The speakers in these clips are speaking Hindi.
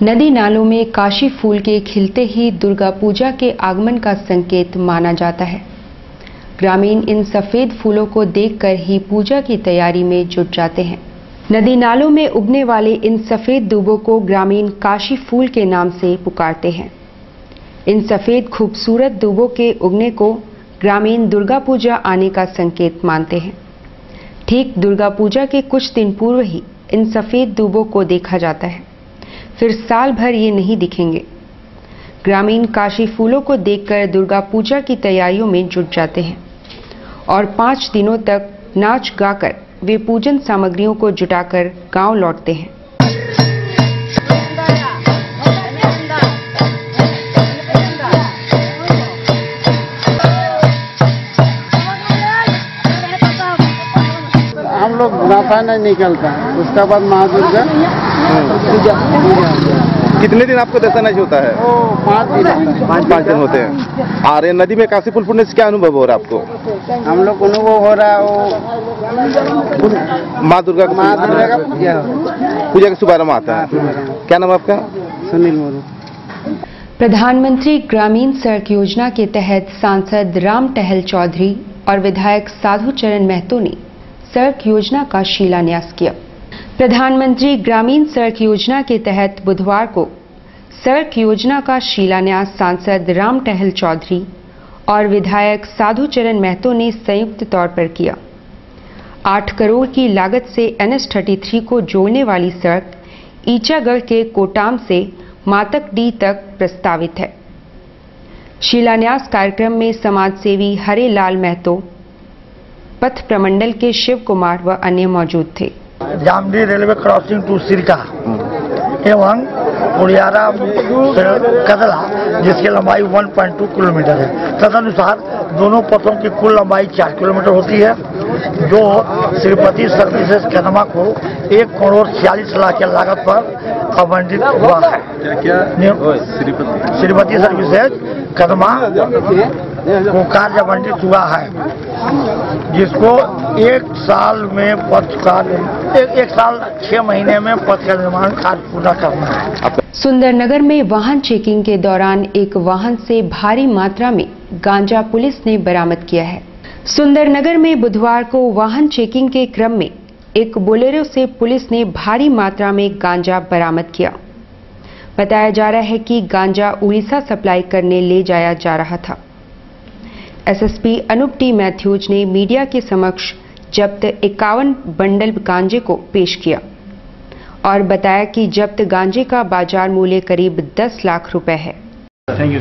नदी नालों में काशी फूल के खिलते ही दुर्गा पूजा के आगमन का संकेत माना जाता है। ग्रामीण इन सफेद फूलों को देखकर ही पूजा की तैयारी में जुट जाते हैं। नदी नालों में उगने वाले इन सफेद दूबों को ग्रामीण काशी फूल के नाम से पुकारते हैं। इन सफेद खूबसूरत दूबों के उगने को ग्रामीण दुर्गा पूजा आने का संकेत मानते हैं। ठीक दुर्गा पूजा के कुछ दिन पूर्व ही इन सफेद दूबों को देखा जाता है, फिर साल भर ये नहीं दिखेंगे। ग्रामीण काशी फूलों को देखकर दुर्गा पूजा की तैयारियों में जुट जाते हैं और 5 दिनों तक नाच गाकर वे पूजन सामग्रियों को जुटाकर गांव लौटते हैं। हम लोग नाफा नहीं निकलता, उसके बाद माँ दुर्गा कितने दिन आपको दर्शन नहीं होता है? 5 दिन होते हैं। आ रहे नदी में काशी फूल फूटने से क्या अनुभव हो रहा है आपको? हम लोग को अनुभव हो रहा है वो माँ दुर्गा का पूजा के शुभारंभ आता है। क्या नाम आपका? सुनील मोरू। प्रधानमंत्री ग्रामीण सड़क योजना के तहत सांसद राम टहल चौधरी और विधायक साधु चरण महतो ने सड़क योजना का शिलान्यास किया। प्रधानमंत्री ग्रामीण सड़क योजना के तहत बुधवार को सड़क योजना का शिलान्यास सांसद राम टहल चौधरी और विधायक साधु चरण महतो ने संयुक्त तौर पर किया। 8 करोड़ की लागत से NH-33 को जोड़ने वाली सड़क ईचागढ़ के कोटाम से मातकडी तक प्रस्तावित है। शिलान्यास कार्यक्रम में समाजसेवी हरे लाल महतो, पथ प्रमंडल के शिव कुमार व अन्य मौजूद थे। जामडी रेलवे क्रॉसिंग टू सिरका एवं उड़ियारा कदला, जिसकी लंबाई 1.2 किलोमीटर है। तदनुसार दोनों पथों की कुल लंबाई 4 किलोमीटर होती है, जो श्रीपति सर्विसेज कदमा को 1 करोड़ 46 लाख की लागत पर आवंटित हुआ है। श्रीपति सर्विसेज कदमा को कार्य आवंटित हुआ है, जिसको 1 साल में पथ का 1 साल 6 महीने में पथ का निर्माण कार्य पूरा करना है। सुंदरनगर में वाहन चेकिंग के दौरान एक वाहन से भारी मात्रा में गांजा पुलिस ने बरामद किया है। सुंदरनगर में बुधवार को वाहन चेकिंग के क्रम में एक बोलेरो से पुलिस ने भारी मात्रा में गांजा बरामद किया। बताया जा रहा है कि गांजा उड़ीसा सप्लाई करने ले जाया जा रहा था। एसएसपी अनूप टी मैथ्यूज ने मीडिया के समक्ष जब्त 51 बंडल गांजे को पेश किया और बताया कि जब्त गांजे का बाजार मूल्य करीब 10 लाख रुपए है। Thank you.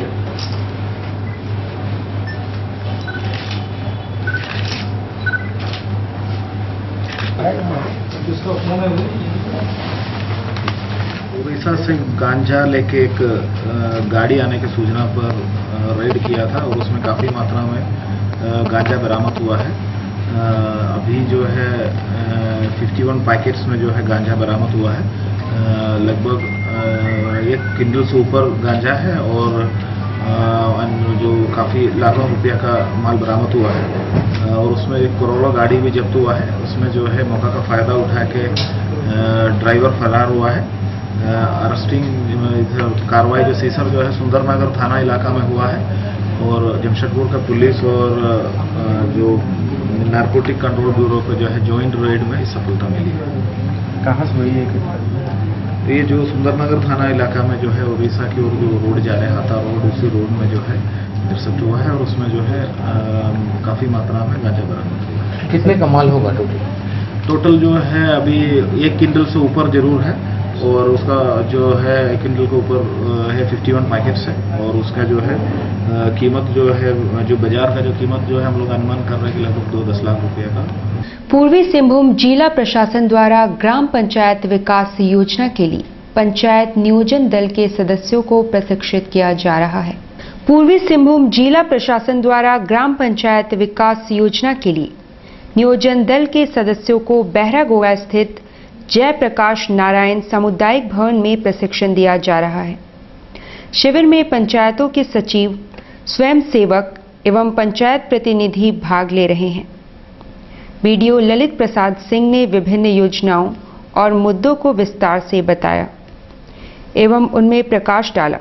उड़ीसा से गांजा लेके एक गाड़ी आने की सूचना पर रेड किया था और उसमें काफ़ी मात्रा में गांजा बरामद हुआ है। अभी जो है 51 पैकेट्स में जो है गांजा बरामद हुआ है। लगभग 1 क्विंटल से ऊपर गांजा है और जो काफ़ी लाखों रुपया का माल बरामद हुआ है और उसमें एक करोड़ों गाड़ी भी जब्त हुआ है। उसमें जो है मौका का फ़ायदा उठा के ड्राइवर फरार हुआ है। अरेस्टिंग कार्रवाई जो सीसर जो है सुंदरनगर थाना इलाका में हुआ है और जमशेदपुर का पुलिस और जो नारकोटिक कंट्रोल ब्यूरो को जो है जॉइंट रेड में सफलता मिली है। कहाँ से हुई है? तो ये जो सुंदरनगर थाना इलाका में जो है उड़ीसा की ओर जो रोड जा रहे हैं हाथा रोड, उसी रोड में जो है इंटरसेप्ट हुआ है और उसमें जो है काफ़ी मात्रा में गांजा बरामद हुआ है। कितने का माल होगा टोटल जो है अभी 1 क्विंटल से ऊपर जरूर है और उसका जो है 1 क्विंटल के ऊपर है 51 पैकेट्स है और उसका जो है कीमत जो है जो बाजार का जो कीमत जो है हम लोग अनुमान कर रहे हैं कि लगभग 2-10 लाख रुपये का। पूर्वी सिंहभूम जिला प्रशासन द्वारा ग्राम पंचायत विकास योजना के लिए पंचायत नियोजन दल के सदस्यों को प्रशिक्षित किया जा रहा है। पूर्वी सिंहभूम जिला प्रशासन द्वारा ग्राम पंचायत विकास योजना के लिए नियोजन दल के सदस्यों को बहरागोगा स्थित जयप्रकाश नारायण सामुदायिक भवन में प्रशिक्षण दिया जा रहा है। शिविर में पंचायतों के सचिव, स्वयं सेवक एवं पंचायत प्रतिनिधि भाग ले रहे हैं। बीडीओ ललित प्रसाद सिंह ने विभिन्न योजनाओं और मुद्दों को विस्तार से बताया। एवं उनमें प्रकाश डाला।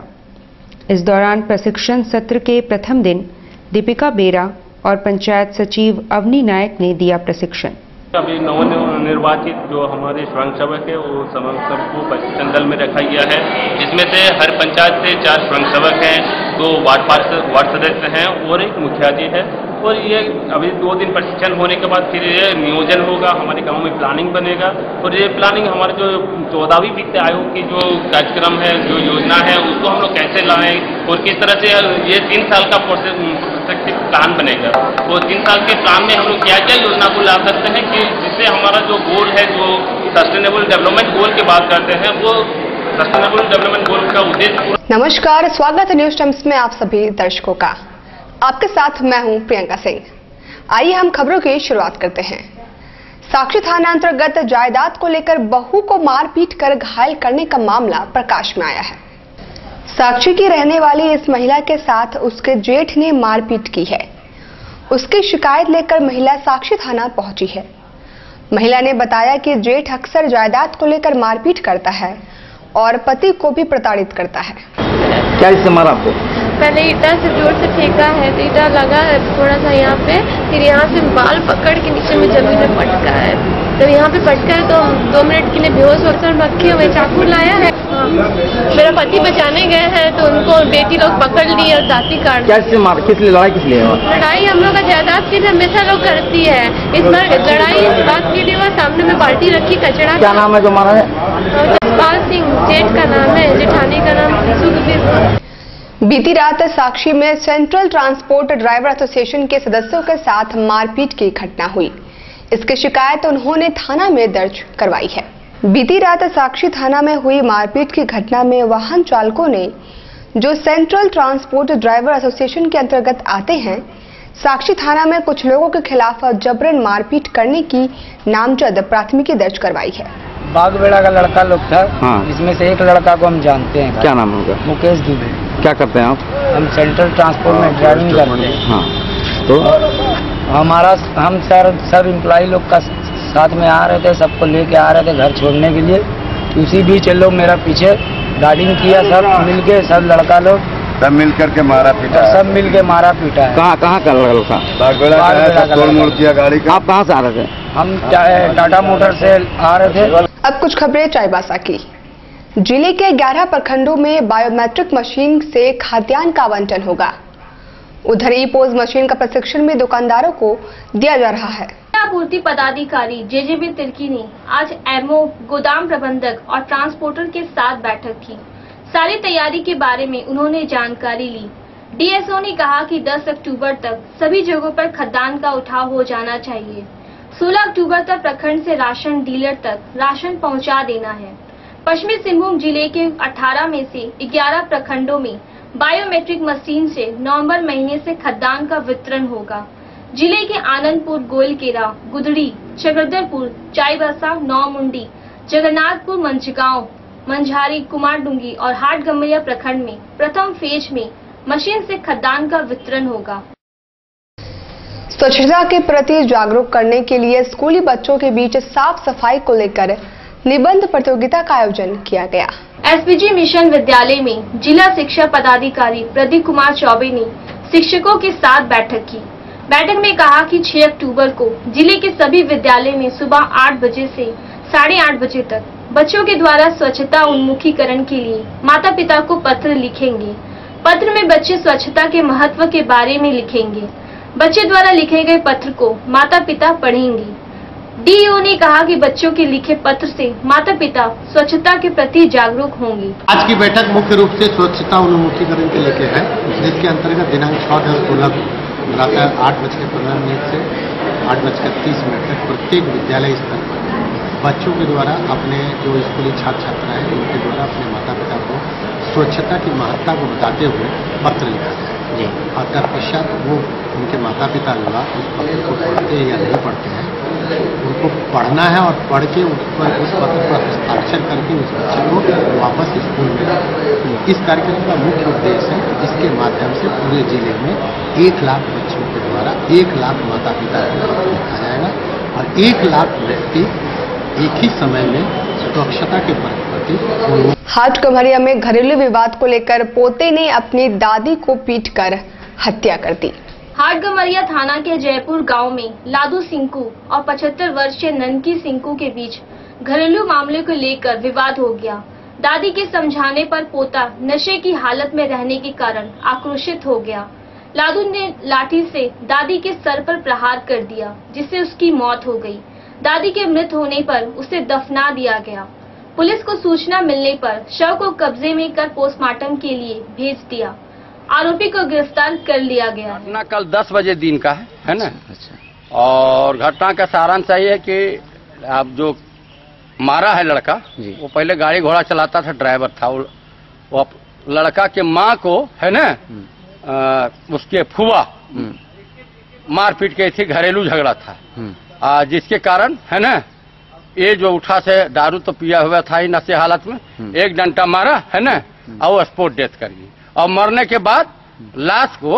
इस दौरान प्रशिक्षण सत्र के प्रथम दिन दीपिका बेरा और पंचायत सचिव अवनी नायक ने दिया प्रशिक्षण। अभी नवनिर्वाचित जो हमारे स्वयंसेवक है वो सबको प्रशिक्षण दल में रखा गया है, जिसमें से हर पंचायत से 4 स्वयंसेवक हैं, 2 वार्ड सदस्य हैं और एक मुखिया जी है। और ये अभी 2 दिन प्रशिक्षण होने के बाद फिर ये नियोजन होगा, हमारे गांव में प्लानिंग बनेगा और ये प्लानिंग हमारे जो 14वीं वित्त आयोग की जो कार्यक्रम है, जो योजना है, उसको हम लोग कैसे लाएं और किस तरह से ये 3 साल का प्लान बनेगा। और 3 साल के प्लान में हम लोग क्या क्या योजना को ला सकते हैं कि जिससे हमारा जो गोल है, जो सस्टेनेबल डेवलपमेंट गोल की बात करते हैं, वो सस्टेनेबल डेवलपमेंट गोल का उद्देश्य। नमस्कार, स्वागत है न्यूज टाइम्स में आप सभी दर्शकों का। आपके साथ मैं हूं प्रियंका सिंह। आइए हम खबरों की शुरुआत करते हैं। साक्षी थाना अंतर्गत जायदाद को लेकर बहू को मारपीट कर घायल करने का मामला प्रकाश में आया है। साक्षी की रहने वाली इस महिला के साथ उसके जेठ ने मारपीट की है। उसकी शिकायत लेकर महिला साक्षी थाना पहुंची है। महिला ने बताया कि जेठ अक्सर जायदाद को लेकर मारपीट करता है और पति को भी प्रताड़ित करता है। क्या इससे मारा आपको? पहले ईटा से जोर से फेंका है, तो ईटा लगा है थोड़ा सा यहाँ पे, फिर यहाँ से बाल पकड़ के नीचे में जमीन में पटका है। जब यहाँ पे पटका है तो 2 मिनट के लिए बेहोश होकर रखे हुए चाकू लाया है। मेरा पति बचाने गए हैं तो उनको बेटी लोग पकड़ लिए और दाती काट। क्या इससे मार? किस लिए लड़ाई? किस लिए? लड़ाई हम लोग का जायदाद के लिए हमेशा लोग करती है। इस बार लड़ाई इस बात के लिए हुआ, सामने में बाल्टी रखी कचरा। क्या नाम है जो मारा है? जसपाल सिंह, जेठ का नाम है, जेठानी का नाम सुखबीर। बीती रात साक्षी में सेंट्रल ट्रांसपोर्ट ड्राइवर एसोसिएशन के सदस्यों के साथ मारपीट की घटना हुई। इसकी शिकायत उन्होंने थाना में दर्ज करवाई है। बीती रात साक्षी थाना में हुई मारपीट की घटना में वाहन चालकों ने, जो सेंट्रल ट्रांसपोर्ट ड्राइवर एसोसिएशन के अंतर्गत आते हैं, साक्षी थाना में कुछ लोगों के खिलाफ जबरन मारपीट करने की नामजद प्राथमिकी दर्ज करवाई है। बागबेड़ा का लड़का लोग था। हाँ। इसमें से एक लड़का को हम जानते हैं। क्या नाम होगा? मुकेश दुबे। क्या करते हैं आप? हम सेंट्रल ट्रांसपोर्ट में ड्राइविंग करते हैं। हाँ। तो हम सब एम्प्लॉय लोग का साथ में आ रहे थे, सबको लेके आ रहे थे घर छोड़ने के लिए। उसी बीच लोग मेरा पीछे राइडिंग किया, सब मिलके, सब लड़का लोग सब मिल करके मारा पीटा। सब मिलके मारा पीटा है। कहाँ का लड़का? बागबेड़ा गाड़ी का। आप कहाँ से आ रहे थे? हम टाटा मोटर से आ रहे थे। अब कुछ खबरें चाईबासा की। जिले के 11 प्रखंडों में बायोमेट्रिक मशीन से खाद्यान्न का आवंटन होगा। उधर ई पोज मशीन का प्रशिक्षण भी दुकानदारों को दिया जा रहा है। आपूर्ति पदाधिकारी जेजेबी तिर्की ने आज एमओ, गोदाम प्रबंधक और ट्रांसपोर्टर के साथ बैठक की। सारी तैयारी के बारे में उन्होंने जानकारी ली। डीएसओ ने कहा कि 10 अक्टूबर तक सभी जगहों पर खाद्यान्न का उठाव हो जाना चाहिए। 16 अक्टूबर तक प्रखंड से राशन डीलर तक राशन पहुंचा देना है। पश्चिमी सिंहभूम जिले के 18 में से 11 प्रखंडों में बायोमेट्रिक मशीन से नवंबर महीने से खाद्यान्न का वितरण होगा। जिले के आनंदपुर, गोइलकेरा, गुदड़ी, चक्रधरपुर, चाईबासा, नौमुंडी, जगन्नाथपुर, मंझगांव, मंझारी, कुमारडुंगी और हाटगम्बरिया प्रखंड में प्रथम फेज में मशीन से खाद्यान्न का वितरण होगा। स्वच्छता के प्रति जागरूक करने के लिए स्कूली बच्चों के बीच साफ सफाई को लेकर निबंध प्रतियोगिता का आयोजन किया गया। एसपीजी मिशन विद्यालय में जिला शिक्षा पदाधिकारी प्रदीप कुमार चौबे ने शिक्षकों के साथ बैठक की। बैठक में कहा कि 6 अक्टूबर को जिले के सभी विद्यालय में सुबह 8 बजे से 8:30 बजे तक बच्चों के द्वारा स्वच्छता उन्मुखीकरण के लिए माता पिता को पत्र लिखेंगे। पत्र में बच्चे स्वच्छता के महत्व के बारे में लिखेंगे। बच्चे द्वारा लिखे गए पत्र को माता पिता पढ़ेंगे। डीईओ ने कहा कि बच्चों के लिखे पत्र से माता पिता स्वच्छता के प्रति जागरूक होंगे। आज की बैठक मुख्य रूप से स्वच्छता उन्मुखीकरण के लेके है, जिसके अंतर्गत दिनांक 6/16 प्रातः 8:15 से 8:30 तक प्रत्येक विद्यालय स्तर पर बच्चों के द्वारा अपने जो स्कूली छात्र छात्रा है उनके द्वारा अपने माता पिता को स्वच्छता की महत्ता को बताते हुए पत्र लिखा है। और तत्पश्चात वो उनके माता पिता द्वारा उस पत्र को पढ़ते हैं या नहीं पढ़ते हैं, उनको पढ़ना है और पढ़ के उस पत्र पर हस्ताक्षर करके उस बच्चे को वापस स्कूल में। इस कार्यक्रम का मुख्य उद्देश्य है जिसके माध्यम से पूरे जिले में 1 लाख बच्चों के द्वारा 1 लाख माता पिता को पत्र लिखा जाएगा और 1 लाख व्यक्ति एक ही समय में स्वच्छता के प्रति प्रति। हाटगम्हरिया में घरेलू विवाद को लेकर पोते ने अपनी दादी को पीटकर हत्या कर दी। हाटगम्हरिया थाना के जयपुर गांव में लादू सिंकू और 75 वर्षीय ननकी सिंकू के बीच घरेलू मामले को लेकर विवाद हो गया। दादी के समझाने पर पोता नशे की हालत में रहने के कारण आक्रोशित हो गया। लादू ने लाठी से दादी के सर पर प्रहार कर दिया, जिससे उसकी मौत हो गई। दादी के मृत होने पर उसे दफना दिया गया। पुलिस को सूचना मिलने पर शव को कब्जे में कर पोस्टमार्टम के लिए भेज दिया। आरोपी को गिरफ्तार कर लिया गया। घटना कल 10 बजे दिन का है ना। और घटना का सारांश यही है कि अब जो मारा है लड़का, वो पहले गाड़ी घोड़ा चलाता था, ड्राइवर था। वो लड़का के माँ को है ना, उसके फुआ मारपीट के थी, घरेलू झगड़ा था, जिसके कारण है ना, ये जो उठा से दारू तो पिया हुआ था ही नशे हालत में, एक डंडा मारा है ना, और स्पॉट डेथ कर गई। और मरने के बाद लाश को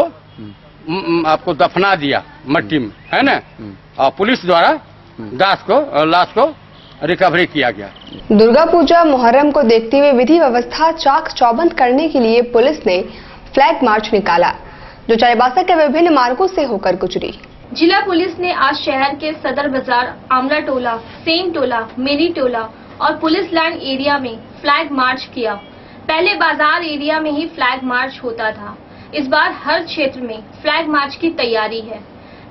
आपको दफना दिया मट्टी में, है ना। और पुलिस द्वारा लाश को रिकवरी किया गया। दुर्गा पूजा मुहर्रम को देखते हुए विधि व्यवस्था चाक चौबंद करने के लिए पुलिस ने फ्लैग मार्च निकाला, जो चाईबासा के विभिन्न मार्गों से होकर गुजरी। जिला पुलिस ने आज शहर के सदर बाजार, आमला टोला, सेम टोला, मेरी टोला और पुलिस लाइन एरिया में फ्लैग मार्च किया। पहले बाजार एरिया में ही फ्लैग मार्च होता था। इस बार हर क्षेत्र में फ्लैग मार्च की तैयारी है।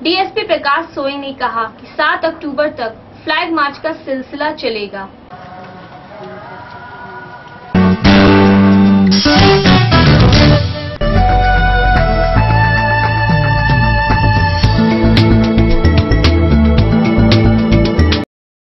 डीएसपी प्रकाश सोई ने कहा कि 7 अक्टूबर तक फ्लैग मार्च का सिलसिला चलेगा।